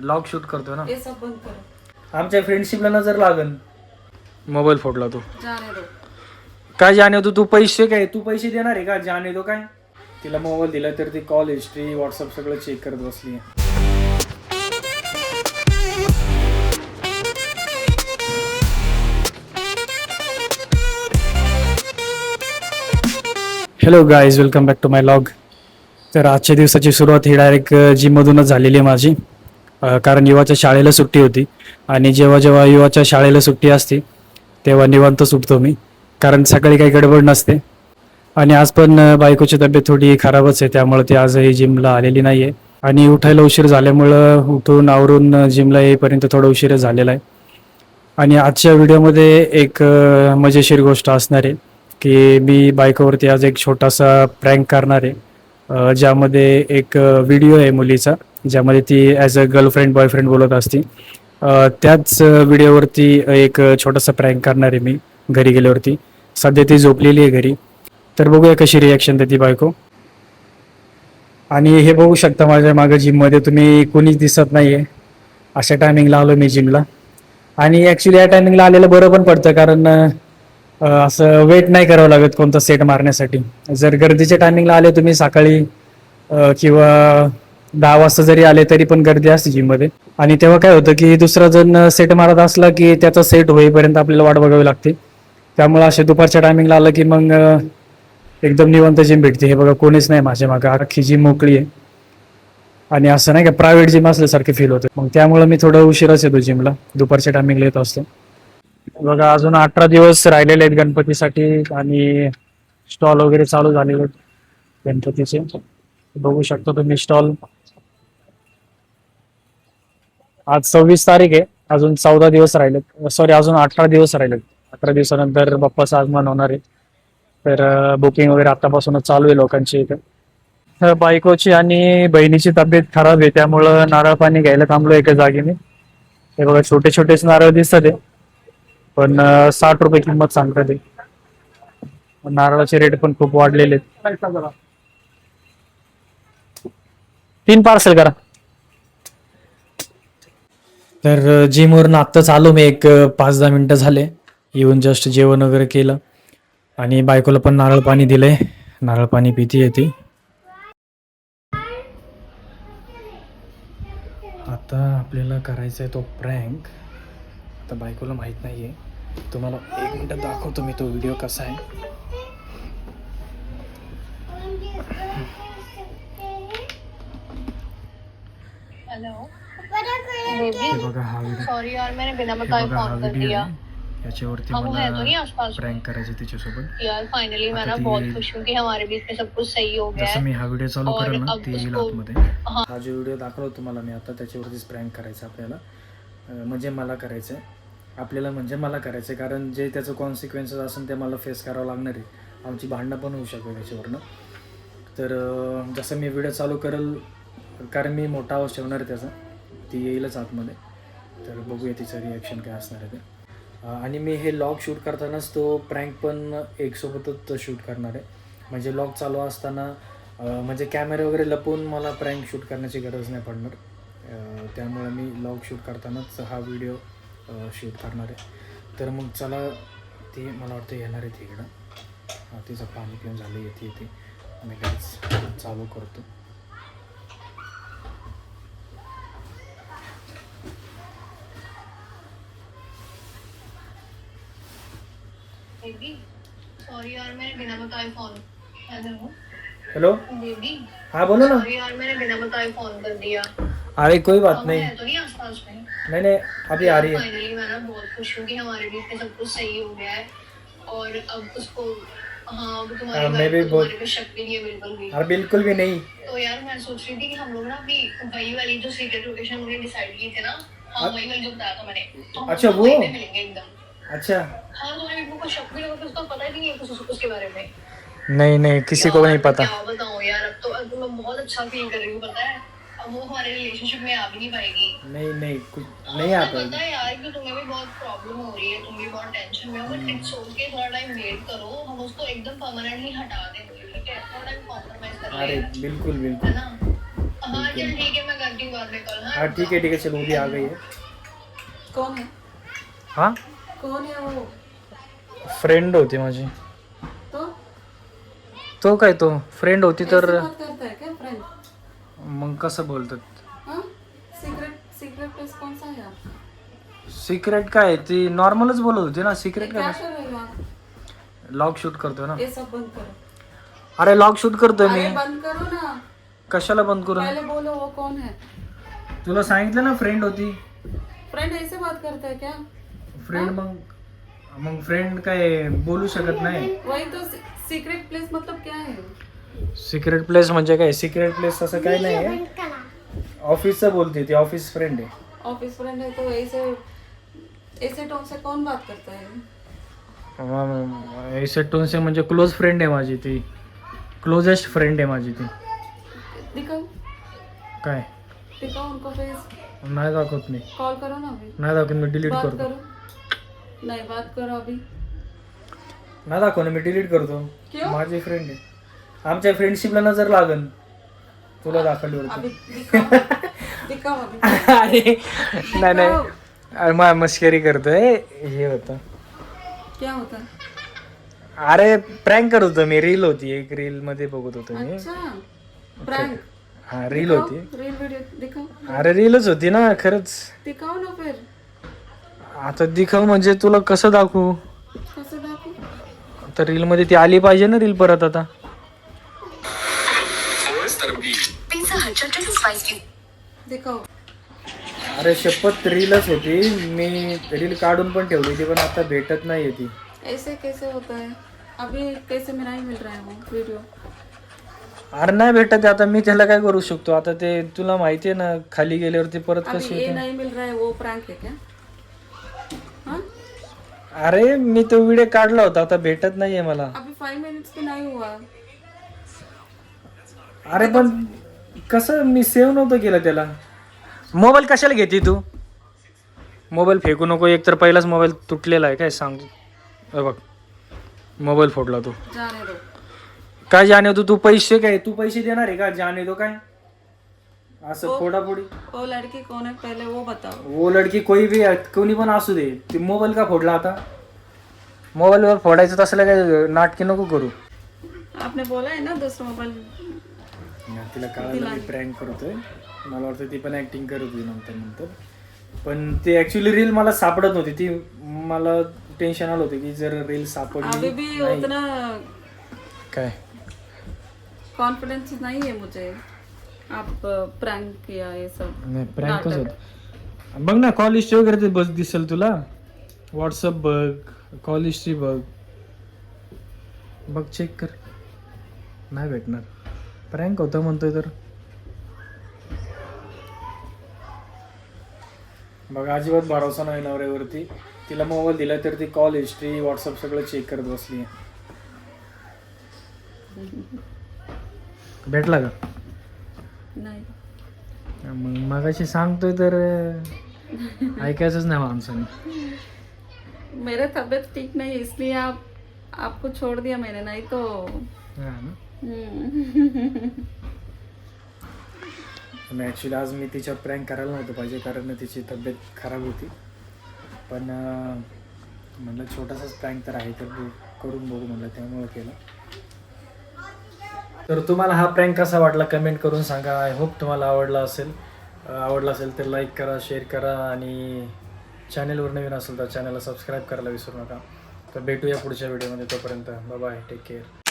Log shoot करतो ना. ये सब बंद करो. आमच्या फ्रेंडशिपला नजर लागन. मोबाईल फोडला तू. जाने दो. काय जाणे तू पैसे काय तू पैसे देणार आहे का जाणे दो काय. तिला मोबाईल दिला तर ती कॉल हिस्ट्री व्हॉट्सअप सगळं चेक करत बसली. Hello guys, welcome back to my log. तर आजच्या दिवसाची सुरुवात ही डायरेक्ट जिममधूनच झालेली आहे माझी. कारण युवाच्या शाळेला सुट्टी होती आणि जेव्हा जेव्हा युवाच्या शाळेला सुट्टी असते तेव्हा निवांत सुटतो मी, कारण सकाळी काही गडबड नसते. आणि आज पण बायकोची तब्येत थोडी खराबच आहे, त्यामुळे ती आजही जिमला आलेली नाही आहे. आणि उठायला उशीर झाल्यामुळं उठून आवरून जिमला येईपर्यंत थोडा उशीर झालेला आहे. आणि आजच्या व्हिडिओमध्ये एक मजेशीर गोष्ट असणार आहे की मी बायकोवरती आज एक छोटासा प्रँक करणार आहे, ज्यामध्ये एक व्हिडिओ आहे मुलीचा, ज्यामध्ये ती ॲज अ गर्लफ्रेंड बॉयफ्रेंड बोलत असते. त्याच व्हिडिओवरती एक छोटासा प्रँक करणार आहे मी घरी गेल्यावरती. सध्या ती झोपलेली आहे घरी, तर बघूया कशी रिॲक्शन देते बायको. आणि हे बघू शकता माझ्या मागं जिममध्ये तुम्ही कोणीच दिसत नाही आहे. अशा टायमिंगला आलो मी जिमला. आणि ॲक्च्युली या टायमिंगला आलेलं बरं पण पडतं, कारण असं वेट नाही करावं लागत कोणता सेट मारण्यासाठी. जर गर्दीच्या टायमिंगला आले तुम्ही सकाळी किंवा 10 वाजता जरी आले तरी पण गर्दी असते जिममध्ये. आणि तेव्हा काय होतं की दुसरा जण सेट मारत असला की त्याचा सेट होईपर्यंत आपल्याला वाट बघावी लागते. त्यामुळे असे दुपारच्या टायमिंगला आलं की मग एकदम निवांत जिम भेटते. हे बघा कोणीच नाही माझ्या मागं, अख्खी जिम मोकळी आहे. आणि असं नाही का प्रायव्हेट जिम असल्यासारखे फील होतं. मग त्यामुळे मी थोडं उशिराच येतो जिमला, दुपारच्या टायमिंगला येत असतो. बघा अजून 18 दिवस राहिलेले आहेत गणपतीसाठी आणि स्टॉल वगैरे चालू झालेले आहेत गणपतीचे. बघू शकतो तुम्ही स्टॉल. आज 26 तारीख आहे, अजून 14 दिवस राहिलेत, सॉरी अजून 18 दिवस राहिलेत. 18 दिवसानंतर बाप्पाचं आगमन होणार आहे. तर बुकिंग वगैरे आतापासूनच चालू आहे लोकांची इथे. बायकोची आणि बहिणीची तब्येत खराब आहे, त्यामुळं नारळ पाणी घ्यायला थांबलो एका जागेने. हे बघा छोटे छोटेच नारळ दिसतात आहे, पण 60 रुपये किंमत सांगतात ते. नारळाचे रेट पण खूप वाढलेले आहेत. 3 पार्सल करा. तर जिमवरून आत्ताच आलो मी, एक 5-10 मिनटं झाले येऊन. जस्ट जेवण वगैरे केलं आणि बायकोला पण नारळ पाणी दिलंय. नारळ पाणी पिती येते. आता आपल्याला करायचा आहे तो प्रँक. आता बायकोला माहित नाहीये. तुम्हाला 1 मिनिट दाखवतो मी तो व्हिडिओ कसा आहे. हेलो बघा हा व्हिडिओ. सॉरी यार मैंने बिना बताए फोन कर दिया. याच्यावरती हम है तो नहीं मला आसपास प्रँक करायचं तिच्यासोबत. यार फाइनली मैं ना आता बहुत ती- खुश हूँ कि हमारे बीच में सब कुछ सही हो गया जसं है. मी हा व्हिडिओ चालू और करेल ना अब ते येईल उसको- आतमध्ये. हाँ. हा जो व्हिडिओ दाखवला तुम्हाला मी आता त्याच्यावरतीच प्रँक करायचं आपल्याला. म्हणजे मला करायचं आहे आपल्याला, म्हणजे मला करायचं आहे, कारण जे त्याचं कॉन्सिक्वेन्सेस असेल ते मला फेस करावं लागणार आहे. आमची भांडणं पण होऊ शकते त्याच्यावरनं. तर जसं मी व्हिडिओ चालू करेल, कारण मी मोठा आवाज ठेवणार आहे त्याचा, ती येईलच आतमध्ये. तर बघूया तिचं रिॲक्शन काय असणार आहे ते. आणि मी हे लॉग शूट करतानाच तो प्रँक पण एकसोबतच शूट करणार आहे. म्हणजे लॉग चालू असताना म्हणजे कॅमेरा वगैरे लपवून मला प्रँक शूट करण्याची गरज नाही पडणार. त्यामुळे मी लॉग शूट करतानाच हा व्हिडिओ शूट करणार आहे. तर मग चला, ती मला वाटतं येणार आहे तिकडं. तिचं पाणी पिऊन झालं, येते आणि काहीच चालू करतो. बेबी सॉरी यार मैंने बिना बताए फोन. हेलो हेलो, बेबी हाँ बोलो ना. सॉरी यार मैंने बिना बताए फोन कर दिया. अरे कोई बात हम नहीं. है तो नहीं आसपास में. नहीं अभी आ रही है. फाइनली मैं ना बहुत खुश हूँ कि हमारे बीच में सब कुछ सही हो गया है. और अब उसको हाँ अब तुम्हारी मैं भी बहुत- तुम्हारे पे शक भी नहीं है बिल्कुल भी. अरे बिल्कुल भी नहीं. तो यार मैं सोच रही थी कि हम लोग ना अभी वही वाली जो सीक्रेट लोकेशन हमने डिसाइड की थी ना, हाँ वही वाली जो बताया था मैंने, तो हम अच्छा, लोग वो? वहीं पे मिलेंगे एकदम. अच्छा. हाँ तुम्हारे बीबू को शक भी लगा कि उसका पता भी नहीं है कुछ उसके बारे में. नहीं किसी को नहीं पता. क्या बताऊँ यार, अब तो मैं बहुत अच्छा फील कर रही हूँ पता है. अब वो हमारे रिलेशनशिप में आ भी नहीं पाएगी. नहीं कुछ नहीं मुझे आ पता पाएगी. है यार कि तुम्हें भी बहुत प्रॉब्लम हो रही है, तुम भी बहुत टेंशन में हो, बट इट्स ओके. थोड़ा टाइम वेट करो, हम उसको एकदम परमानेंटली हटा देंगे, ठीक है. थोड़ा टाइम कॉम्प्रोमाइज कर अरे लेंगे, बिल्कुल है बिल्कुल. ना. हाँ चल ठीक है मैं करती हूँ बाद में कॉल हाँ हाँ ठीक है चलो वो भी आ गई है. कौन है? हाँ कौन है वो? फ्रेंड होती माझी. तो तो काय तो फ्रेंड होती तर ऐसे बात करता है क्या फ्रेंड? मग कसं बोलतात. हाँ सीक्रेट सीक्रेट प्लेस कौन सा है आपका? सिक्रेट काय ती नॉर्मलच बोलत होती ना. सिक्रेट क्या काय कर रहे हो आप? लॉग शूट करतोय ना. ये सब बंद करो. अरे लॉग शूट करतोय मी. अरे बंद करो ना. कशाला बंद करू. पहले बोलो वो कौन है? तुला सांगितलं ना फ्रेंड होती. फ्रेंड ऐसे बात करता है क्या? फ्रेंड मग फ्रेंड काय बोलू शकत नाही. वही तो सीक्रेट प्लेस मतलब क्या है? सिक्रेट प्लेस म्हणजे काय. सिक्रेट प्लेस असं काय नाही आहे. ऑफिसचं बोलते ती. ऑफिस फ्रेंड आहे. ऑफिस फ्रेंड है तो ऐसे ऐसे टोन से कौन बात करता है? ऐसे टोन से म्हणजे क्लोज फ्रेंड आहे माझी ती. क्लोजेस्ट फ्रेंड आहे माझी ती. दिखाओ काय दिखाओ उनको फेस. नाही दाखवत मी. कॉल करो ना अभी. नाही दाखवत मी. डिलीट बात करतो. करो. नहीं बात करो अभी. नाही दाखव ना मी. डिलीट करतो. क्यों? माझी फ्रेंड आहे. आमच्या फ्रेंडशिपला नजर लागन तुला दाखवली अभी वरती. दिखाओ दिखाओ अभी. अरे नाही अरे मा मस्करी करतोय. हे होतं. क्या होता? अरे प्रँक करत होतो मी. रील होती एक. रील मध्ये बघत होतो मी. अच्छा प्रैंक. हा रील होती. रील वीडियो दिखाओ. अरे रीलच होती ना खरंच. दिखाओ ना फिर. आता दिखाव म्हणजे तुला कसं दाखवू. कसं दाखवू? तर रील मध्ये ती आली पाहिजे ना रील परत आता. दिखाओ. अरे शपथ रीलच होती. मी रील काढून पण ठेवली होती पण आता भेटत नाहीये ती. ऐसे कैसे होता है? अभी कैसे में नहीं मिल रहा है वो वीडियो? अरे नाही भेटत आहे. आता मी त्याला काय करू शकतो. आता ते तुला माहिती आहे ना खाली गेल्यावरती परत अभी कशी ये होते. नहीं मिल रहा है वो प्रैंक है क्या? हाँ अरे मी तो व्हिडिओ काढला होता. आता भेटत नाहीये मला. अभी 5 मिनट्स भी नहीं हुआ. अरे पण कसं मी सेव्ह नव्हतं केलं त्याला. मोबाईल कशाला घेते तू. मोबाईल फेकू नको. एक तर पहिलाच मोबाईल तुटलेला आहे. काय सांग. हे बघ मोबाईल फोडला तू. जाने दो. काय जाणे तू. तू पैसे काय तू पैसे देणार आहे का. जाणे दो काय असं फोडाफोडी. वो लड़की कौन है पहले वो बताओ. वो लडकी कोणी पण असू दे. ते मोबाईल का फोडला आता. मोबाईलवर फोडायचं तसलं काय नाटकी नको करू. आपने बोला है ना दूसरा मोबाइल. तिला कळालं मी प्रँक करतोय. मला वाटतं ती पण ऍक्टिंग करत होती नंतर. पण ते ऍक्च्युली रील मला सापडत नव्हती. ती मला टेन्शन आलं होतं की जर रील अभी सापडली भी उतना काय. कॉन्फिडेंस नहीं है मुझे. आप प्रैंक किया ये सब. नाही प्रँकच होत. बघ ना कॉल हिस्ट्री वगैरे ते बस दिसेल तुला. व्हॉट्सअप बघ. कॉल हिस्ट्री बघ. बघ चेक कर. नाही भेटणार. प्रँक होतं म्हणतोय तर. बघ अजिबात भरोसा नाही नवऱ्यावरती. तिला मोबाईल दिला तर ती कॉल हिस्ट्री व्हॉट्सअप सगळं चेक करत बसली. भेटला का. नहीं. मग मगाशी सांगतोय तर ऐकायचंच नाही माणसाने. मेरा तबीयत ठीक नहीं है इसलिए आपको छोड़ दिया मैंने. नहीं तो हा ना. ॲक्च्युली आज मी तिच्यावर प्रँक करायला नव्हतं पाहिजे कारण तिची तब्येत खराब होती. पण म्हणलं छोटासाच प्रँक तर आहे तर करून बघू म्हणलं त्यामुळे केलं. तर तुम्हाला हा प्रँक कसा वाटला कमेंट करून सांगा. आय होप तुम्हाला आवडला असेल तर लाईक करा, शेअर करा आणि चॅनेलवर नवीन असेल तर चॅनलला सबस्क्राईब करायला विसरू नका. तर भेटूया पुढच्या व्हिडिओमध्ये. तोपर्यंत बाय बाय. Take care.